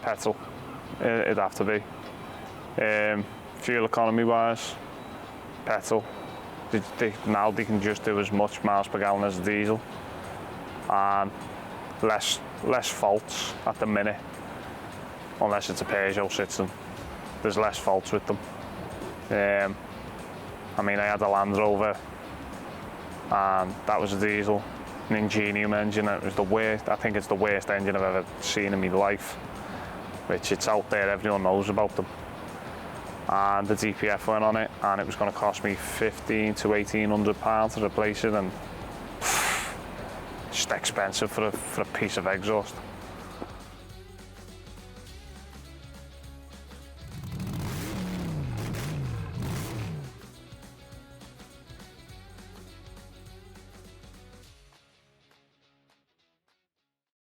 Petrol, it'd have to be. Fuel economy wise, petrol. Now they can just do as much miles per gallon as diesel, and less faults at the minute, unless it's a Peugeot Citizen. There's less faults with them. I mean, I had a Land Rover, and that was a diesel, an Ingenium engine. It was the worst. I think it's the worst engine I've ever seen in my life, which it's out there, everyone knows about them. And the DPF went on it, and it was going to cost me £1,500 to £1,800 to replace it, and just expensive for a piece of exhaust.